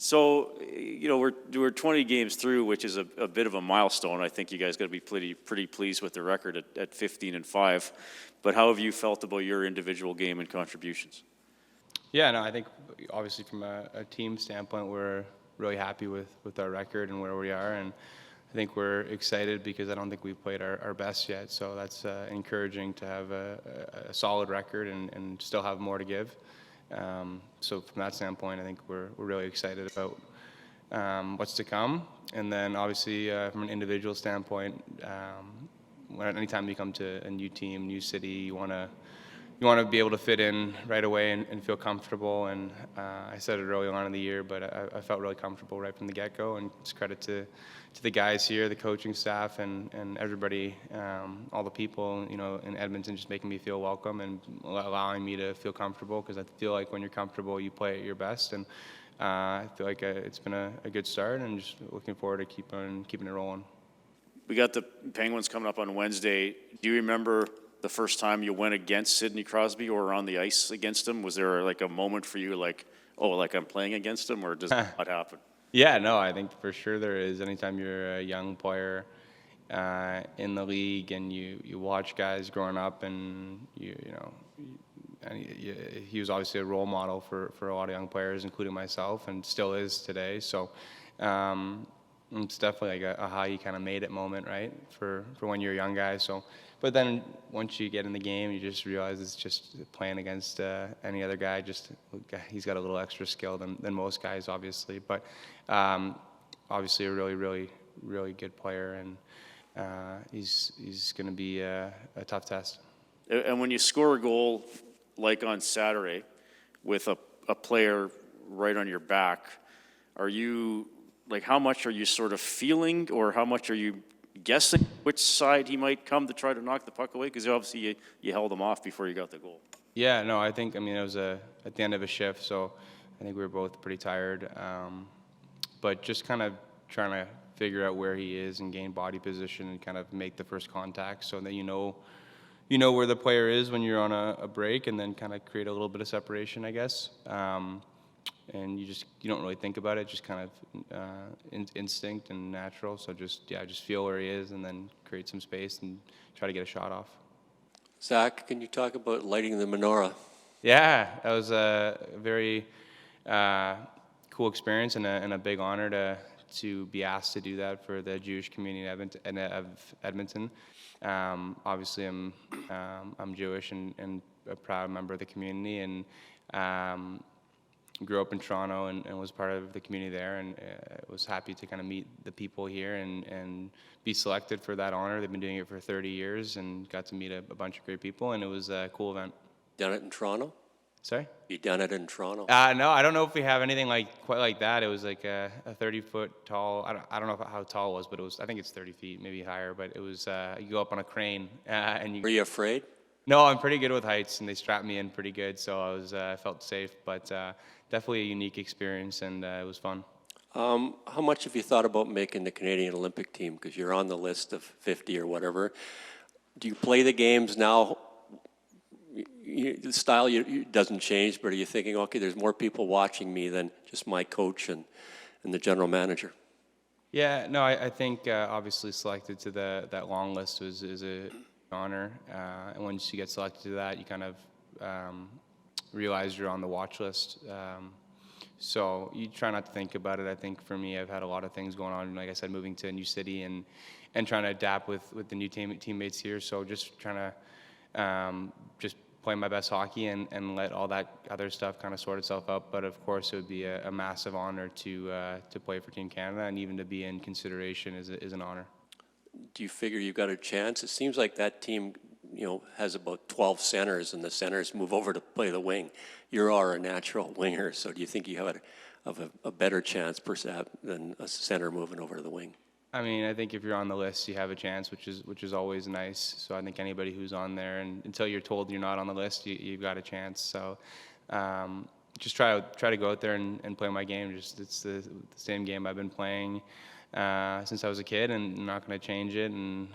So, we're 20 games through, which is a bit of a milestone. I think you guys got to be pretty pleased with the record at 15-5. But how have you felt about your individual game and contributions? Yeah, no, I think obviously from a team standpoint, we're really happy with our record and where we are, and I think we're excited because I don't think we've played our best yet. So that's encouraging to have a solid record and still have more to give. So from that standpoint, I think we're really excited about what's to come. And then obviously from an individual standpoint, anytime you come to a new team, new city, you want to be able to fit in right away and feel comfortable. And I said it early on in the year, but I felt really comfortable right from the get-go. And it's credit to the guys here, the coaching staff, and everybody, all the people, in Edmonton, just making me feel welcome and allowing me to feel comfortable. Because I feel like when you're comfortable, you play at your best. And I feel like it's been a good start, and just looking forward to keeping it rolling. We got the Penguins coming up on Wednesday. Do you remember the first time you went against Sidney Crosby or on the ice against him? Was there like a moment for you like I'm playing against him, or does that not happen? Yeah, no, I think for sure there is. Anytime you're a young player in the league and you watch guys growing up, and he was obviously a role model for a lot of young players, including myself, and still is today. So it's definitely like a how you kind of made it moment, right, for when you're a young guy. So, but then once you get in the game, you just realize it's just playing against any other guy. Just he's got a little extra skill than most guys, obviously. But obviously a really, really, really good player, and he's going to be a tough test. And when you score a goal like on Saturday with a player right on your back, are you like, how much are you sort of feeling, or how much are you guessing which side he might come to try to knock the puck away? Because obviously you held him off before you got the goal. Yeah, no, it was at the end of a shift, so I think we were both pretty tired. But just kind of trying to figure out where he is and gain body position and kind of make the first contact, so that you know where the player is when you're on a break, and then kind of create a little bit of separation, I guess. And you don't really think about it, just kind of instinct and natural. So just feel where he is, and then create some space and try to get a shot off. Zach, can you talk about lighting the menorah? Yeah, that was a very cool experience and a big honor to be asked to do that for the Jewish community of Edmonton. Obviously, I'm Jewish and a proud member of the community, and grew up in Toronto and was part of the community there, and was happy to kind of meet the people here and be selected for that honor. They've been doing it for 30 years and got to meet a bunch of great people, and it was a cool event. Done it in Toronto? Sorry? You done it in Toronto? No, I don't know if we have anything quite like that. It was like a 30-foot tall. I don't know how tall it was, but I think it's 30 feet, maybe higher. But it was you go up on a crane and you. Were you afraid? No, I'm pretty good with heights, and they strapped me in pretty good, so I felt safe. But definitely a unique experience, and it was fun. How much have you thought about making the Canadian Olympic team? Because you're on the list of 50 or whatever. Do you play the games now? The style doesn't change, but are you thinking, okay, there's more people watching me than just my coach and the general manager? Yeah, no, I think obviously selected to that long list is an honor. And once you get selected to that, you kind of realize you're on the watch list. So you try not to think about it. I think for me, I've had a lot of things going on. Like I said, moving to a new city and trying to adapt with the new teammates here. So just trying to just play my best hockey and let all that other stuff kind of sort itself out. But of course, it would be a massive honor to play for Team Canada, and even to be in consideration is an honor. Do you figure you've got a chance? It seems like that team, has about 12 centers, and the centers move over to play the wing. You are a natural winger, so do you think you have a better chance, perhaps, than a center moving over to the wing? I mean, I think if you're on the list, you have a chance, which is always nice. So I think anybody who's on there, and until you're told you're not on the list, you've got a chance. So just try to go out there and play my game. It's the same game I've been playing since I was a kid, and I'm not going to change it. And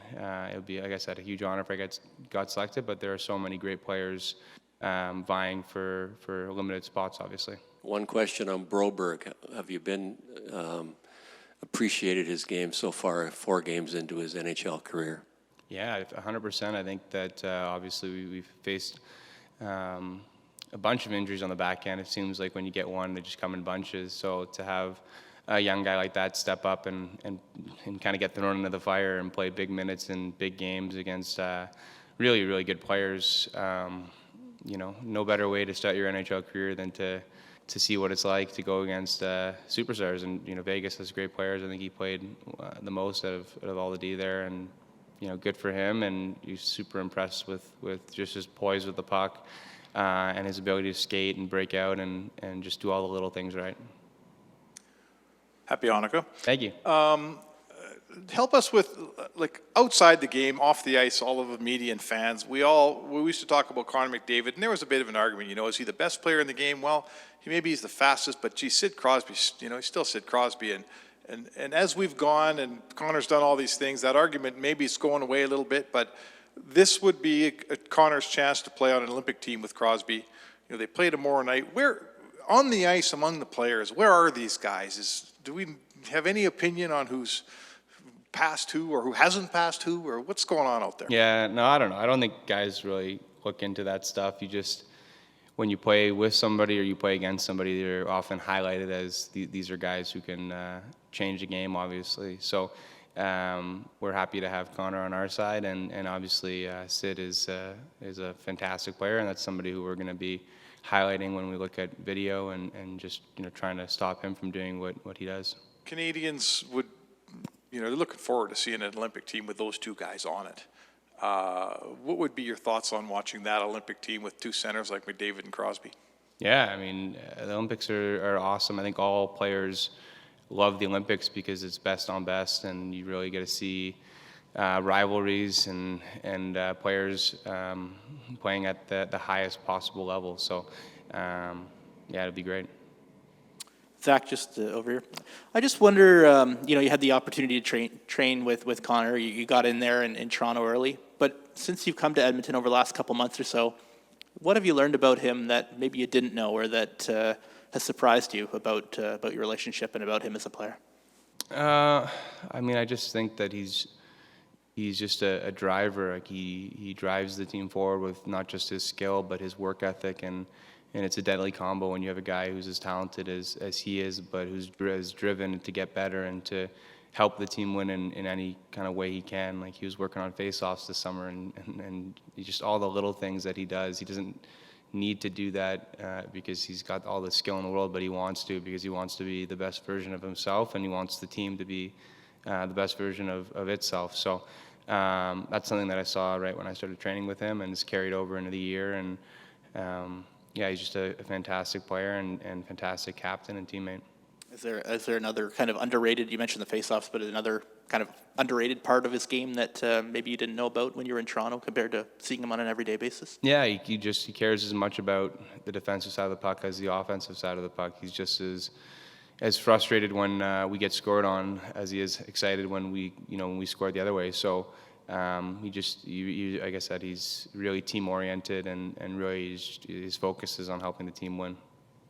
it would be, like I said, a huge honor if I got selected. But there are so many great players vying for limited spots, obviously. One question on Broberg. Have you been appreciated his game so far, 4 games into his NHL career? Yeah, 100%. I think that obviously we've faced a bunch of injuries on the back end. It seems like when you get one, they just come in bunches. So to have a young guy like that step up and kind of get thrown into the fire and play big minutes in big games against really, really good players, no better way to start your NHL career than to see what it's like to go against superstars. And, Vegas has great players. I think he played the most out of all the D there. And, good for him. And you're super impressed with just his poise with the puck and his ability to skate and break out and just do all the little things right. Happy Hanukkah. Thank you. Help us with, outside the game, off the ice, all of the media and fans. We used to talk about Connor McDavid, and there was a bit of an argument, is he the best player in the game? Well, maybe he's the fastest, but geez, Sid Crosby, he's still Sid Crosby. And as we've gone and Connor's done all these things, that argument maybe it's going away a little bit, but this would be Connor's chance to play on an Olympic team with Crosby. They play tomorrow night. Where, on the ice among the players, where are these guys? Do we have any opinion on who's passed who or who hasn't passed who or what's going on out there? Yeah, no, I don't know. I don't think guys really look into that stuff. When you play with somebody or you play against somebody, they're often highlighted as these are guys who can change the game, obviously. So we're happy to have Connor on our side, and obviously Sid is a fantastic player, and that's somebody who we're going to be highlighting when we look at video and just trying to stop him from doing what he does. Canadians would, they're looking forward to seeing an Olympic team with those two guys on it. What would be your thoughts on watching that Olympic team with 2 centers like McDavid and Crosby? Yeah, I mean, the Olympics are awesome. I think all players love the Olympics because it's best on best, and you really get to see rivalries and players playing at the highest possible level. So, yeah, it'd be great. Zach, just over here. I just wonder, you had the opportunity to train with Connor. You got in there in Toronto early. But since you've come to Edmonton over the last couple months or so, what have you learned about him that maybe you didn't know or that has surprised you about your relationship and about him as a player? I mean, I just think that he's just a driver. Like he drives the team forward with not just his skill, but his work ethic, and it's a deadly combo when you have a guy who's as talented as he is, but who's driven to get better and to help the team win in any kind of way he can. Like he was working on face-offs this summer, and just all the little things that he does. He doesn't need to do that because he's got all the skill in the world, but he wants to because he wants to be the best version of himself, and he wants the team to be the best version of itself. So that's something that I saw right when I started training with him, and it's carried over into the year. And yeah, he's just a fantastic player and fantastic captain and teammate. Is there another kind of underrated, you mentioned the face-offs, but another kind of underrated part of his game that maybe you didn't know about when you were in Toronto compared to seeing him on an everyday basis? Yeah, he cares as much about the defensive side of the puck as the offensive side of the puck. He's just as frustrated when we get scored on as he is excited when we score the other way. So like I said, he's really team-oriented and really his focus is on helping the team win.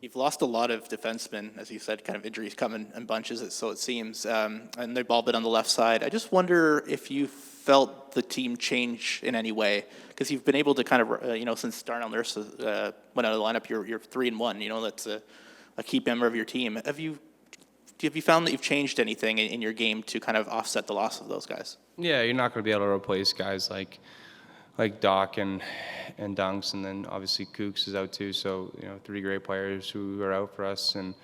You've lost a lot of defensemen, as you said, kind of injuries come in bunches, so it seems, and they've all been on the left side. I just wonder if you felt the team change in any way, because you've been able to kind of, since Darnell Nurse went out of the lineup, you're 3-1. That's a key member of your team. Have you found that you've changed anything in your game to kind of offset the loss of those guys? Yeah, you're not going to be able to replace guys like Doc and Dunks, and then obviously Kooks is out too. So 3 great players who are out for us, and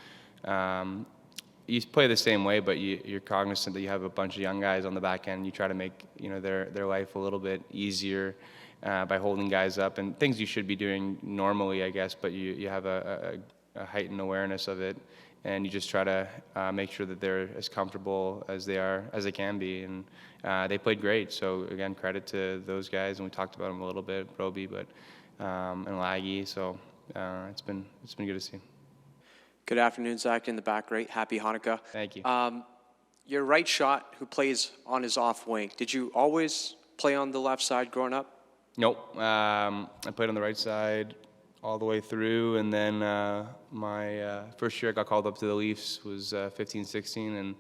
you play the same way, but you're cognizant that you have a bunch of young guys on the back end. You try to make their life a little bit easier by holding guys up, and things you should be doing normally, I guess. But you have a heightened awareness of it, and you just try to make sure that they're as comfortable as they can be. And they played great. So again, credit to those guys, and we talked about them a little bit, Broby, and Laggy. So it's been good to see. Good afternoon, Zach, in the back right. Happy Hanukkah. Thank you. Your right shot, who plays on his off wing. Did you always play on the left side growing up? Nope. I played on the right side all the way through, and then my first year I got called up to the Leafs was 15-16, and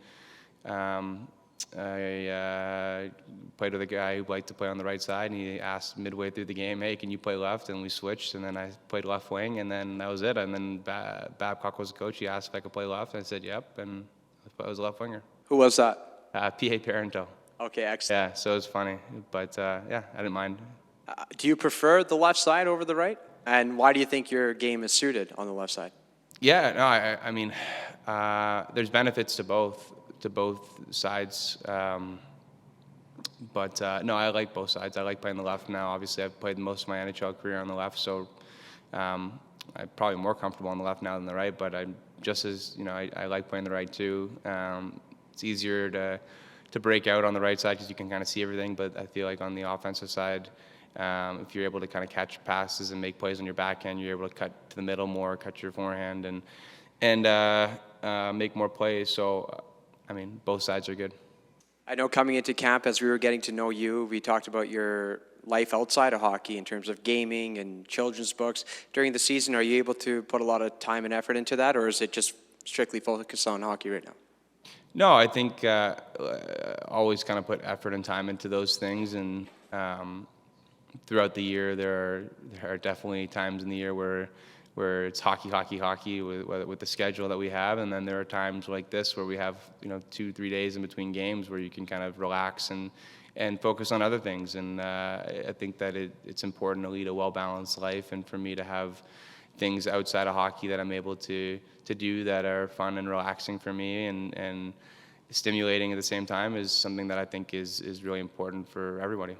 I played with a guy who liked to play on the right side, and he asked midway through the game, hey, can you play left? And we switched, and then I played left wing, and then that was it. And then Babcock was the coach. He asked if I could play left, and I said yep, and I was a left winger. Who was that? P.A. Parento. Okay, excellent. Yeah, so it was funny, but yeah, I didn't mind. Do you prefer the left side over the right? And why do you think your game is suited on the left side? Yeah, no, I mean, there's benefits to both sides. But no, I like both sides. I like playing the left now. Obviously, I've played most of my NHL career on the left, so I'm probably more comfortable on the left now than the right. But I'm just as, I like playing the right too. It's easier to break out on the right side because you can kind of see everything. But I feel like on the offensive side, if you're able to kind of catch passes and make plays on your backhand, you're able to cut to the middle more, cut your forehand, and make more plays. So, I mean, both sides are good. I know coming into camp, as we were getting to know you, we talked about your life outside of hockey in terms of gaming and children's books. During the season, are you able to put a lot of time and effort into that, or is it just strictly focused on hockey right now? No, I think always kind of put effort and time into those things, and throughout the year, there are definitely times in the year where it's hockey with the schedule that we have, and then there are times like this where we have 2-3 days in between games where you can kind of relax and focus on other things. And I think that it's important to lead a well-balanced life, and for me to have things outside of hockey that I'm able to do that are fun and relaxing for me and stimulating at the same time is something that I think is really important for everybody.